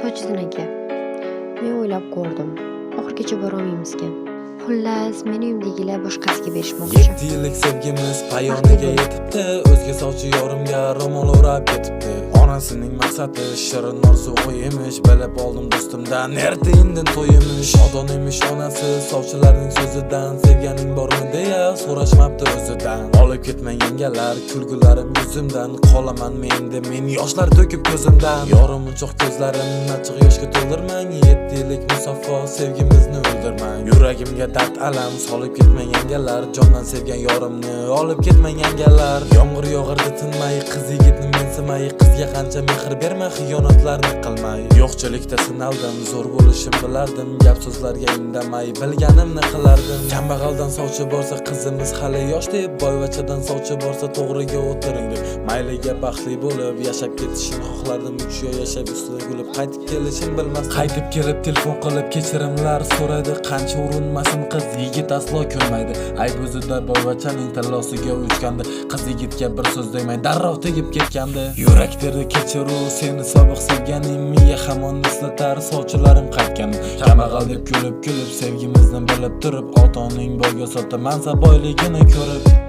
Sochiddin aka, men o'ylab ko'rdim. Oxirigacha borolmaymizkan. Xullas, meni uyimdagilar boshqasiga berishmoqchi. 7 yillik sevgimiz payoniga yetibdi. O'zga sovchi yorimga ro'mol o'rab ketibdi. Onasining maqsadi shirin orzu qo'yimish. Bilib oldim do'stimdan, erta indin to'yimish. Odon emish onasi sovchilarning so'zidan. Sevganing bormi deya so'rashmabdi o'zidan. Olib ketmang yengalar, kulgularim yuzimdan. Qolaman men yoshlar to'kib ko'zimdan. Yorim unchoq ko'zlarim achchiq yoshga to'ldirmang. 7 yillik musaffo sevgimizni o'ldirmang. Yuragimga dard alam solib ketmang yangalar. Jondan sevgan yorimni olib ketmang yangalar. Yomg'ir yog'irdi tinmay, qiz yigitni mensimay, qizga qancha mehr bermay, xiyonatlarni qilmay. Yo'qchilikda sinaldim, zo'r bo'lishim bilardim, gap so'zlarga indamay bilganimni qilardim. Kambag'aldan sovchi borsa qizimiz hali yosh deb, boyvachadan sovchi borsa to'g'riga o'tiring deb, mayliga baxtli bo'lib yashab ketishini xohlardim. 3 yil yashab ustida kulib qaytib kelishim bilmasdim. Qaytib kelib telefon qilib kechirimlar so'raydi, qancha urinmasin qiz yigit aslo ko'nmaydi. Ayb o'zida boyvachaning tallosiga uchgandi, qiz yigitga bir so'z demay darrov tegib ketgandi. Yurak berdi kechiruv, seni sobiq sevganim menga hamon eslatar sovchilarim qaytgan. Kambag'al deb kulib sevgimizni bilib turib, ota-oning boyga sotdi mansab boyligini ko'rib.